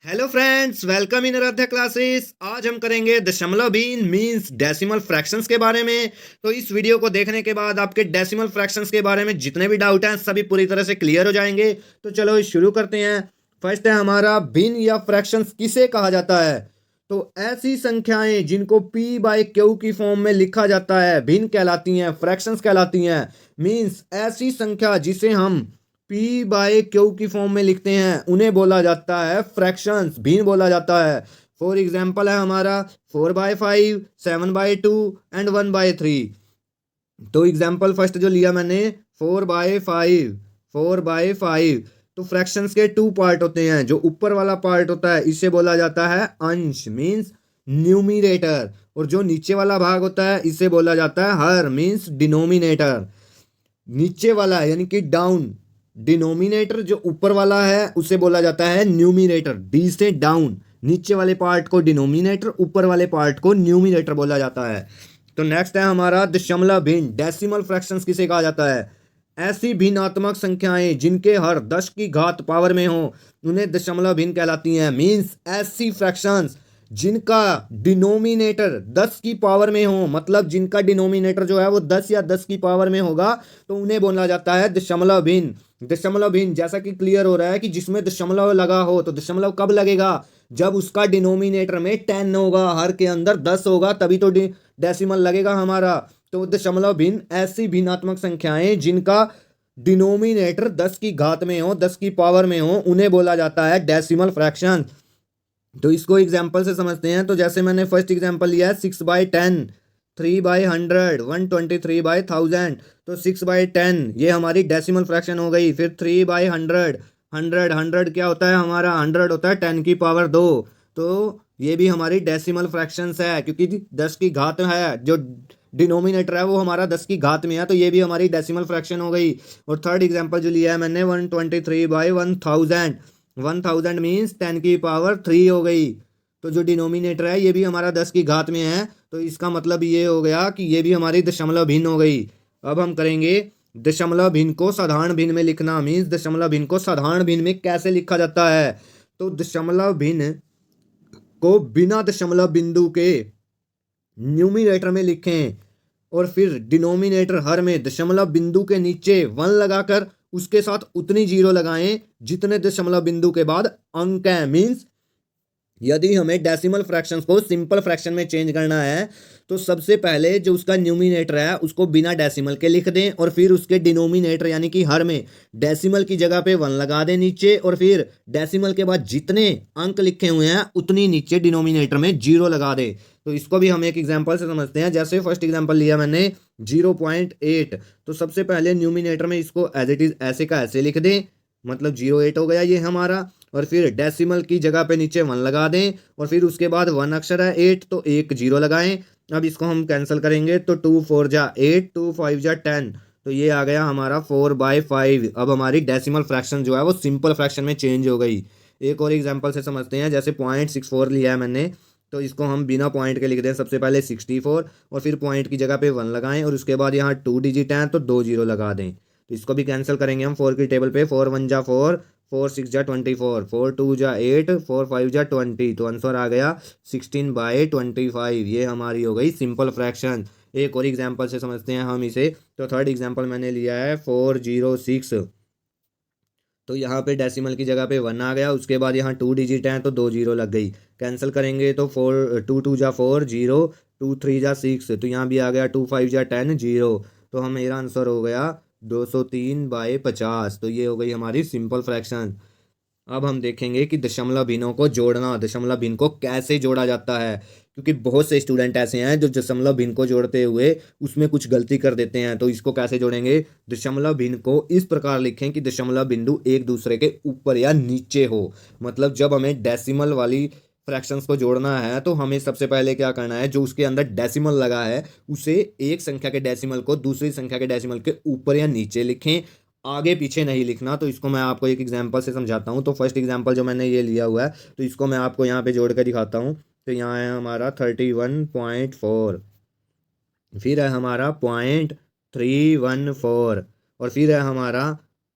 Hello friends, welcome in Aaradhya classes. आज हम करेंगे दशमलव भिन्न मींस डेसिमल फ्रैक्शंस के बारे में। तो इस वीडियो को देखने के बाद आपके डेसिमल फ्रैक्शंस के बारे में जितने भी डाउट हैं सभी पूरी तरह से क्लियर हो जाएंगे। तो चलो शुरू करते हैं। फर्स्ट है हमारा, भिन्न या फ्रैक्शंस किसे कहा जाता है? तो ऐसी संख्याएं जिनको p बाय क्यू की फॉर्म में लिखा जाता है भिन्न कहलाती हैं, फ्रैक्शंस कहलाती हैं। मींस ऐसी संख्या जिसे हम p बाय क्यू की फॉर्म में लिखते हैं उन्हें बोला जाता है फ्रैक्शंस, भिन्न बोला जाता है। फॉर एग्जाम्पल है हमारा 4/5, 7/2 एंड 1/3। तो एग्जाम्पल फर्स्ट जो लिया मैंने 4/5, 4/5। तो फ्रैक्शंस के टू पार्ट होते हैं। जो ऊपर वाला पार्ट होता है इसे बोला जाता है अंश, मींस न्यूमिनेटर, और जो नीचे वाला भाग होता है इसे बोला जाता है हर, मींस डिनोमिनेटर। नीचे वाला यानी कि डाउन, डिनोमिनेटर जो ऊपर वाला है उसे बोला जाता है न्यूमिनेटर। डी से डाउन, नीचे वाले पार्ट को डिनोमिनेटर, ऊपर वाले पार्ट को न्यूमिनेटर बोला जाता है। तो नेक्स्ट है हमारा दशमलव भिन्न, डेसिमल फ्रैक्शंस किसे कहा जाता है? ऐसी भिन्नात्मक संख्याएं जिनके हर 10 की घात पावर में हो उन्हें दशमलव भिन्न कहलाती हैं। मींस ऐसी फ्रैक्शंस जिनका डिनोमिनेटर 10 की पावर में हो, मतलब जिनका डिनोमिनेटर जो है वो 10 या 10 की पावर में होगा, तो उन्हें बोला जाता है दशमलव भिन्न। दशमलव भिन्न जैसा कि क्लियर हो रहा है कि जिसमें दशमलव लगा हो, तो दशमलव कब लगेगा? जब उसका डिनोमिनेटर में 10 होगा, हर के अंदर 10 होगा, तभी तो डेसिमल लगेगा हमारा। तो दशमलव भिन्न ऐसी भिन्नात्मक संख्याएं जिनका डिनोमिनेटर 10 की घात में हो, 10 की पावर में हो, उन्हें बोला जाता है डेसिमल फ्रैक्शन। तो इसको एग्जाम्पल से समझते हैं। तो जैसे मैंने फर्स्ट एग्जाम्पल लिया है 6/10, 3/100, 123/1000। तो 6/10 ये हमारी डेसिमल फ्रैक्शन हो गई। फिर 3/100, 100 क्या होता है हमारा? 100 होता है 10 की पावर 2। तो ये भी हमारी डेसिमल फ्रैक्शंस है, क्योंकि 10 की घात है, जो डिनोमिनेटर है वो हमारा 10 की घात में है, तो ये भी हमारी डेसिमल फ्रैक्शन हो गई। और थर्ड एग्जाम्पल जो लिया है मैंने 123/1000, 1000 मीन्स 10 की पावर 3 हो गई। तो जो डिनोमिनेटर है ये भी हमारा 10 की घात में है, तो इसका मतलब ये हो गया कि ये भी हमारी दशमलव भिन्न हो गई। अब हम करेंगे दशमलव भिन्न को साधारण भिन्न में लिखना। मीन्स दशमलव भिन्न को साधारण भिन्न में कैसे लिखा जाता है? तो दशमलव भिन्न को बिना दशमलव बिंदु के न्यूमिनेटर में लिखें, और फिर डिनोमिनेटर हर में दशमलव बिंदु के नीचे 1 लगाकर उसके साथ उतनी जीरो लगाएं जितने दशमलव बिंदु के बाद अंक है। मीन्स यदि हमें डेसिमल फ्रैक्शंस को सिंपल फ्रैक्शन में चेंज करना है, तो सबसे पहले जो उसका न्यूमिनेटर है उसको बिना डेसिमल के लिख दें, और फिर उसके डिनोमिनेटर यानी कि हर में डेसिमल की जगह पे 1 लगा दें नीचे, और फिर डेसिमल के बाद जितने अंक लिखे हुए हैं उतनी नीचे डिनोमिनेटर में 0 लगा दें। तो इसको भी हम एक एग्जाम्पल से समझते हैं। जैसे फर्स्ट एग्जाम्पल लिया मैंने 0.8, तो सबसे पहले न्यूमिनेटर में इसको एज इट इज ऐसे का ऐसे लिख दें, मतलब 0.8 हो गया ये हमारा। और फिर डेसिमल की जगह पे नीचे 1 लगा दें, और फिर उसके बाद 1 अक्षर है 8, तो एक 0 लगाएं। अब इसको हम कैंसिल करेंगे तो 2 4 जा 8, 2 5 जा 10, तो ये आ गया हमारा 4/5। अब हमारी डेसिमल फ्रैक्शन जो है वो सिंपल फ्रैक्शन में चेंज हो गई। एक और एग्जांपल से समझते हैं। जैसे 0.64 लिया है मैंने, तो इसको हम बिना पॉइंट के लिख दें। सबसे पहले 64, और फिर पॉइंट की जगह पे 1 लगाएं, और उसके बाद यहाँ 2 डिजिट हैं तो 2 0 लगा दें। तो इसको भी कैंसिल करेंगे हम 4 की टेबल पे। 4 1 जा 4, 4 6 जा 24, 4 2 जा 8, 4 5 जा 20, तो आंसर आ गया 16/25। ये हमारी हो गई सिंपल फ्रैक्शन। एक और एग्जांपल से समझते हैं हम इसे। तो थर्ड एग्जांपल मैंने लिया है 406, तो यहाँ पे डेसिमल की जगह पे 1 आ गया, उसके बाद यहाँ 2 डिजिट हैं तो 2 0 लग गई। कैंसिल करेंगे तो 4 2 2 जा 4, 0, 2 3 जा 6, तो यहाँ भी आ गया 2 5 जा 10, 0। तो हम मेरा आंसर हो गया 203/50। तो ये हो गई हमारी सिंपल फ्रैक्शन। अब हम देखेंगे कि दशमलव भिन्नों को जोड़ना, दशमलव भिन्न को कैसे जोड़ा जाता है, क्योंकि बहुत से स्टूडेंट ऐसे हैं जो दशमलव भिन्न को जोड़ते हुए उसमें कुछ गलती कर देते हैं। तो इसको कैसे जोड़ेंगे? दशमलव भिन्न को इस प्रकार लिखें कि दशमलव बिंदु एक दूसरे के ऊपर या नीचे हो। मतलब जब हमें डेसिमल वाली फ्रैक्शंस को जोड़ना है तो हमें सबसे पहले क्या करना है, जो उसके अंदर डेसिमल लगा है उसे एक संख्या के डेसिमल को दूसरी संख्या के डेसिमल के ऊपर या नीचे लिखें, आगे पीछे नहीं लिखना। तो इसको मैं आपको एक एग्जांपल से समझाता हूँ। तो फर्स्ट एग्जांपल जो मैंने ये लिया हुआ है, तो इसको मैं आपको यहाँ पे जोड़ कर दिखाता हूँ। तो यहाँ है हमारा 31.4, फिर है हमारा 0.314, और फिर है हमारा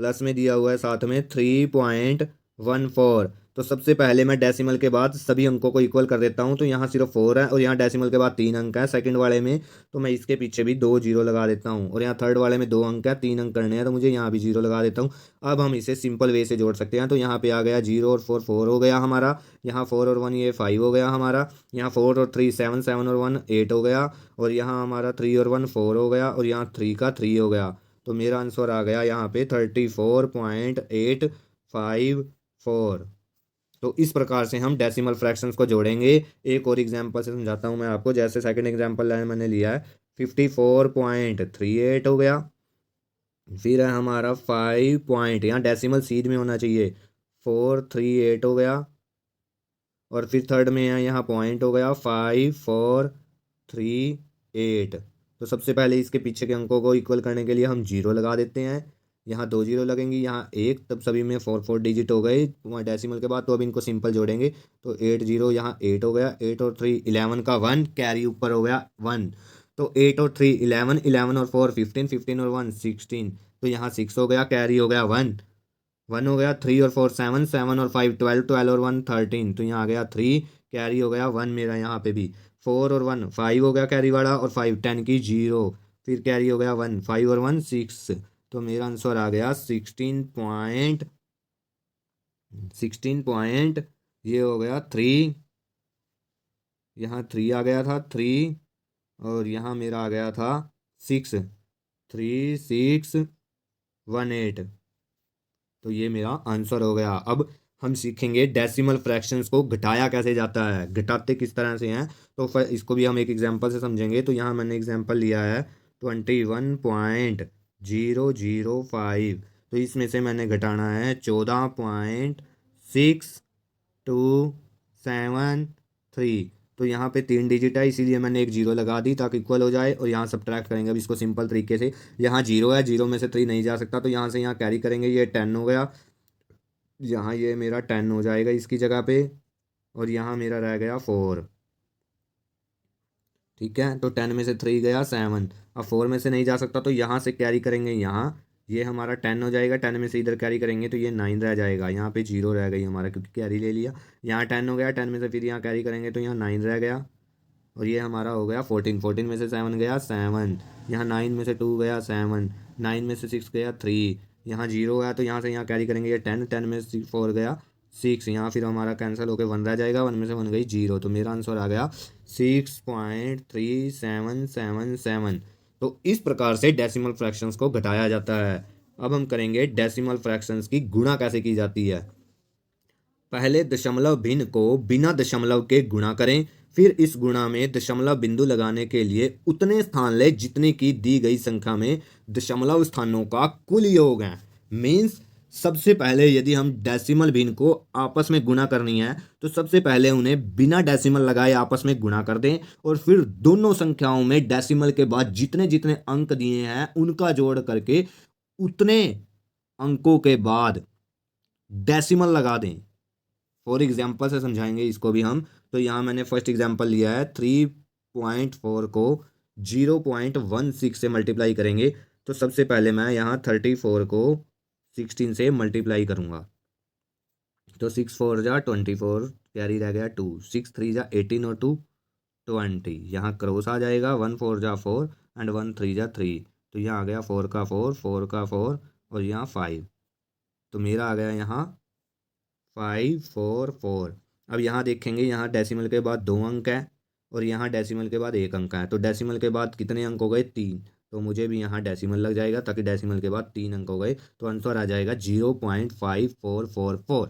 प्लस में दिया हुआ है साथ में 3.14। तो सबसे पहले मैं डेसिमल के बाद सभी अंकों को इक्वल कर देता हूँ। तो यहाँ सिर्फ 4 है और यहाँ डेसिमल के बाद 3 अंक है सेकंड वाले में, तो मैं इसके पीछे भी 2 जीरो लगा देता हूँ। और यहाँ थर्ड वाले में 2 अंक है, 3 अंक करने हैं, तो मुझे यहाँ भी जीरो लगा देता हूँ। अब हम इसे सिंपल वे से जोड़ सकते हैं। तो यहाँ पे आ गया 0 और 4 4 हो गया हमारा, यहाँ 4 और 1 ये 5 हो गया हमारा, यहाँ 4 और 3 7 7 और 1 8 हो गया, और यहाँ हमारा 3 और 1 4 हो गया, और यहाँ 3 का 3 हो गया। तो मेरा आंसर आ गया यहाँ पे 34.854। तो इस प्रकार से हम डेसिमल फ्रैक्शंस को जोड़ेंगे। एक और एग्जांपल से समझाता हूँ मैं आपको। जैसे सेकंड एग्जांपल मैंने लिया है 54.38 हो गया, फिर है हमारा 5 पॉइंट, यहाँ डेसिमल सीध में होना चाहिए, 438 हो गया, और फिर थर्ड में है यहाँ पॉइंट हो गया 5438। तो सबसे पहले इसके पीछे के अंकों को इक्वल करने के लिए हम जीरो लगा देते हैं। यहाँ 2 जीरो लगेंगी, यहाँ एक, तब सभी में 4 डिजिट हो गए वहाँ डेसिमल के बाद। तो अब इनको सिंपल जोड़ेंगे। तो 8 जीरो, यहाँ 8 हो गया, 8 और 3 11 का 1 कैरी ऊपर हो गया 1। तो 8 और 3 11, 11 और 4 15, 15 और 1 16, तो यहाँ 6 हो गया, कैरी हो गया 1 1 हो गया, 3 और 4 7 7 और 5 12 12 और 1 13, तो यहाँ आ गया 3, कैरी हो गया 1 मेरा यहाँ पे भी। 4 और 1 5 हो गया कैरी वाला, और 5 10 की 0, फिर कैरी हो गया 1 5 और 1 6। तो मेरा आंसर आ गया 16 पॉइंट ये हो गया 3, यहाँ 3 आ गया था 3, और यहाँ मेरा आ गया था 6 3618। तो ये मेरा आंसर हो गया। अब हम सीखेंगे डेसिमल फ्रैक्शंस को घटाया कैसे जाता है, घटाते किस तरह से हैं। तो इसको भी हम एक एग्जांपल से समझेंगे। तो यहाँ मैंने एग्जांपल लिया है 21.005। तो इसमें से मैंने घटाना है 14.6273। तो यहाँ पे 3 डिजिट है, इसीलिए मैंने एक जीरो लगा दी ताकि इक्वल हो जाए, और यहाँ सब्ट्रैक्ट करेंगे अब इसको सिंपल तरीके से। यहाँ जीरो है, जीरो में से 3 नहीं जा सकता, तो यहाँ से यहाँ कैरी करेंगे, ये 10 हो गया, यहाँ ये मेरा 10 हो जाएगा इसकी जगह पे, और यहाँ मेरा रह गया 4। ठीक है, तो 10 में से 3 गया 7, अब 4 में से नहीं जा सकता, तो यहाँ से कैरी करेंगे, यहाँ ये हमारा 10 हो जाएगा, 10 में से इधर कैरी करेंगे तो ये 9 रह जाएगा, यहाँ पे 0 रह गई हमारा क्योंकि कैरी ले लिया। यहाँ 10 हो गया, 10 में से फिर यहाँ कैरी करेंगे तो यहाँ 9 रह गया, और ये हमारा हो गया 14, 14 में से 7 गया 7, यहाँ 9 में से 2 गया 7, 9 में से 6 गया 3, यहाँ 0 गया, तो यहाँ से यहाँ कैरी करेंगे ये 10, 10 में से 4 गया 6, यहाँ फिर हमारा कैंसिल होकर 1 रह जाएगा, 1 में से 1 गई 0। तो मेरा आंसर आ गया 6.3777। तो इस प्रकार से डेसिमल फ्रैक्शंस को घटाया जाता है। अब हम करेंगे डेसिमल फ्रैक्शंस की गुणा कैसे की जाती है। पहले दशमलव भिन्न को बिना दशमलव के गुणा करें, फिर इस गुणा में दशमलव बिंदु लगाने के लिए उतने स्थान लें जितने की दी गई संख्या में दशमलव स्थानों का कुल योग है। मीन्स सबसे पहले यदि हम डेसिमल भिन्न को आपस में गुणा करनी है तो सबसे पहले उन्हें बिना डेसिमल लगाए आपस में गुणा कर दें, और फिर दोनों संख्याओं में डेसिमल के बाद जितने जितने अंक दिए हैं उनका जोड़ करके उतने अंकों के बाद डेसिमल लगा दें। फॉर एग्जाम्पल से समझाएंगे इसको भी हम। तो यहाँ मैंने फर्स्ट एग्जाम्पल लिया है 3.4 को 0.16 से मल्टीप्लाई करेंगे। तो सबसे पहले मैं यहाँ 34 को 16 से मल्टीप्लाई करूँगा। तो 6 4 जा 24, कैरी रह गया 2, 6 3 जा 18 और 2 20, यहाँ क्रॉस आ जाएगा, 1 4 जा 4 एंड 1 3 जा 3। तो यहाँ आ गया 4 का 4, 4 का 4, और यहाँ 5। तो मेरा आ गया यहाँ 544। अब यहाँ देखेंगे, यहाँ डेसिमल के बाद 2 अंक है और यहाँ डेसिमल के बाद 1 अंक है। तो डेसिमल के बाद कितने अंक हो गए 3, तो मुझे भी यहाँ डेसिमल लग जाएगा ताकि डेसिमल के बाद 3 अंक हो गए। तो आंसर आ जाएगा 0.5444।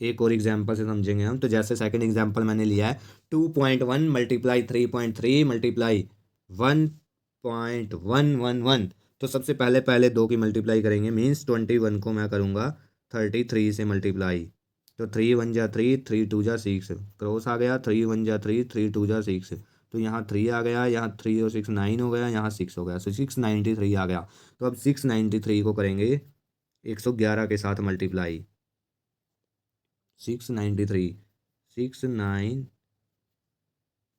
एक और एग्जाम्पल से समझेंगे हम। तो जैसे सेकंड एग्जाम्पल मैंने लिया है 2.1 मल्टीप्लाई 3.3 मल्टीप्लाई 1.111। तो सबसे पहले पहले 2 की मल्टीप्लाई करेंगे, मीन्स 21 को मैं करूँगा 33 से मल्टीप्लाई। तो 3 1 जा 3, 3 2 जा 6, क्रॉस आ गया, 3 1 जा 3, 3 2 जा 6। तो यहाँ 3 आ गया, यहाँ 3 और 6 9 हो गया, यहाँ 6 हो गया, तो 693 आ गया। तो अब 693 को करेंगे 111 के साथ मल्टीप्लाई। 693, 6 9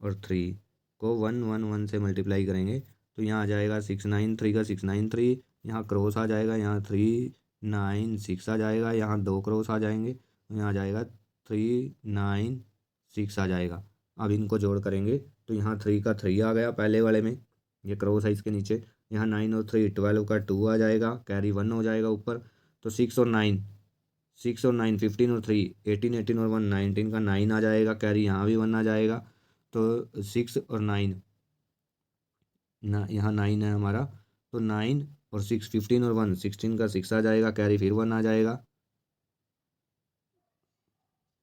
और 3 को 111 से मल्टीप्लाई करेंगे। तो यहाँ आ जाएगा 693 का 693, यहाँ क्रॉस आ जाएगा, यहाँ 396 आ जाएगा, यहाँ 2 क्रॉस आ जाएंगे, यहाँ आ जाएगा 396 आ जाएगा। अब इनको जोड़ करेंगे तो यहाँ 3 का 3 आ गया पहले वाले में, ये क्रॉस है इसके नीचे। यहाँ 9 और 3 12 का 2 आ जाएगा, कैरी 1 हो जाएगा ऊपर। तो 6 और 9 15 और 3 18 18 और 1 19 का 9 आ जाएगा, कैरी यहाँ भी 1 आ जाएगा। तो 6 और 9 यहाँ 9 है हमारा, तो 9 और 6 15 और 1 16 का 6 आ जाएगा, कैरी फिर 1 आ जाएगा।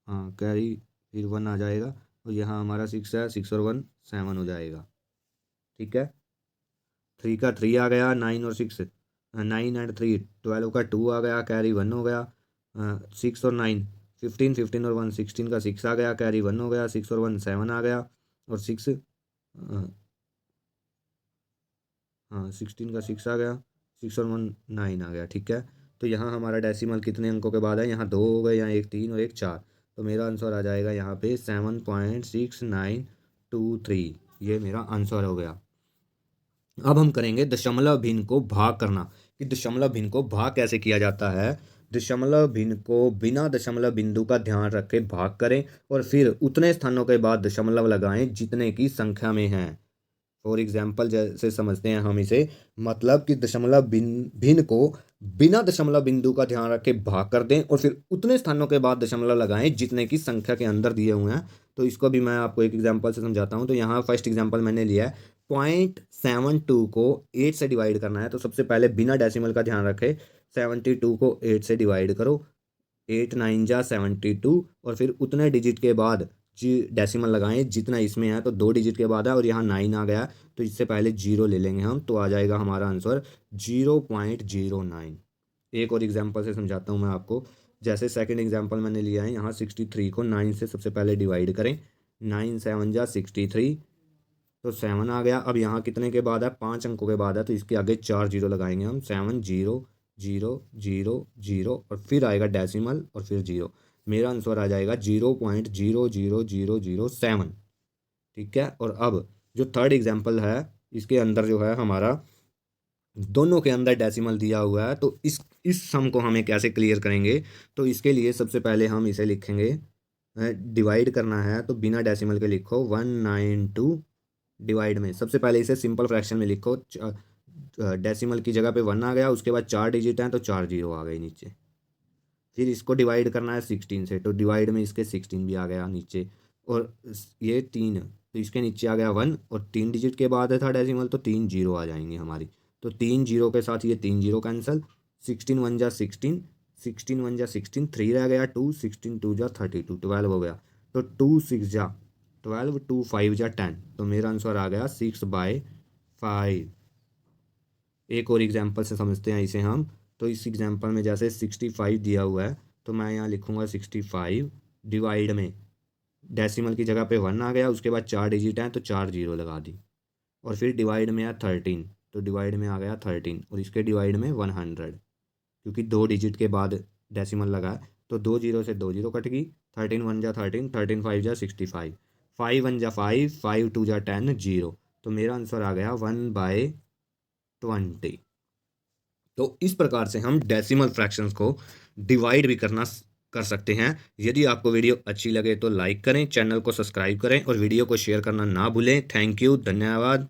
हाँ, कैरी फिर 1 आ जाएगा। और यहाँ हमारा 6 है, 6 और 1 7 हो जाएगा। ठीक है, 3 का 3 आ गया, 9 और 6 9 एंड 3 12 का 2 आ गया, कैरी 1 हो गया। 6 और 9 15 15 और 1 16 का 6 आ गया, कैरी 1 हो गया। 6 और 1 7 आ गया, और 6 हाँ 16 का 6 आ गया, 6 और 1 9 आ गया। ठीक है, तो यहाँ हमारा डेसिमल कितने अंकों के बाद है, यहाँ 2 हो गए, यहाँ एक 3 और एक 4। तो मेरा आंसर आ जाएगा यहाँ पे 7.6923, ये मेरा आंसर हो गया। अब हम करेंगे दशमलव भिन्न को भाग करना, कि दशमलव भिन्न को भाग कैसे किया जाता है। दशमलव भिन्न को बिना दशमलव बिंदु का ध्यान रखे भाग करें और फिर उतने स्थानों के बाद दशमलव लगाएं जितने की संख्या में हैं। फॉर एग्जाम्पल जैसे समझते हैं हम इसे, मतलब कि दशमलव भिन्न को बिना दशमलव बिंदु का ध्यान रखे भाग कर दें और फिर उतने स्थानों के बाद दशमलव लगाएं जितने की संख्या के अंदर दिए हुए हैं। तो इसको भी मैं आपको एक एग्जाम्पल से समझाता हूं। तो यहाँ फर्स्ट एग्जाम्पल मैंने लिया है, 0.72 को 8 से डिवाइड करना है। तो सबसे पहले बिना डेसिमल का ध्यान रखें, 72 को 8 से डिवाइड करो, 8 9 जा 72, और फिर उतने डिजिट के बाद डेसिमल लगाएं जितना इसमें है। तो 2 डिजिट के बाद है और यहाँ 9 आ गया, तो इससे पहले 0 ले लेंगे हम, तो आ जाएगा हमारा आंसर 0.09। एक और एग्जांपल से समझाता हूँ मैं आपको। जैसे सेकंड एग्जांपल मैंने लिया है, यहाँ 63 को 9 से सबसे पहले डिवाइड करें, 9 7 जा 63, तो 7 आ गया। अब यहाँ कितने के बाद है, 5 अंकों के बाद है, तो इसके आगे 4 जीरो लगाएंगे हम, 7 0 0 0 0, और फिर आएगा डेसिमल और फिर 0। मेरा आंसर आ जाएगा 0.00007। ठीक है, और अब जो थर्ड एग्जाम्पल है, इसके अंदर जो है हमारा दोनों के अंदर डेसिमल दिया हुआ है। तो इस सम को हमें कैसे क्लियर करेंगे, तो इसके लिए सबसे पहले हम इसे लिखेंगे, डिवाइड करना है तो बिना डेसिमल के लिखो 192, डिवाइड में सबसे पहले इसे सिंपल फ्रैक्शन में लिखो, डेसिमल की जगह पे 1 आ गया, उसके बाद 4 डिजिट हैं तो 4 जीरो आ गए नीचे। फिर इसको डिवाइड करना है 16 से, तो डिवाइड में इसके 16 भी आ गया नीचे, और ये 3, तो इसके नीचे आ गया 1, और 3 डिजिट के बाद था डेसिमल, तो 3 जीरो आ जाएंगे हमारी। तो 3 जीरो के साथ ये 3 जीरो कैंसिल, 16 1 जा 16, 16 1 जा 16, 3 रह गया 2, 16 2 जा 32, 12 हो गया। तो 2 6 जा 12, 2 5 जा 10, तो मेरा आंसर आ गया 6/5। एक और एग्जाम्पल से समझते हैं इसे हम। तो इस एग्जाम्पल में जैसे 65 दिया हुआ है, तो मैं यहाँ लिखूँगा 65, डिवाइड में डेसिमल की जगह पे 1 आ गया, उसके बाद 4 डिजिट हैं तो 4 जीरो लगा दी, और फिर डिवाइड में आया 13, तो डिवाइड में आ गया 13, और इसके डिवाइड में 100, क्योंकि 2 डिजिट के बाद डेसिमल लगा, तो 2 जीरो से 2 जीरो कट गई, 13 1 जा 13, 13 5 जा 65, 5 1 जा 5, 5 2 जा 10, 0। तो मेरा आंसर आ गया 1/20। तो इस प्रकार से हम डेसिमल फ्रैक्शंस को डिवाइड भी कर सकते हैं। यदि आपको वीडियो अच्छी लगे तो लाइक करें, चैनल को सब्सक्राइब करें और वीडियो को शेयर करना ना भूलें। थैंक यू, धन्यवाद।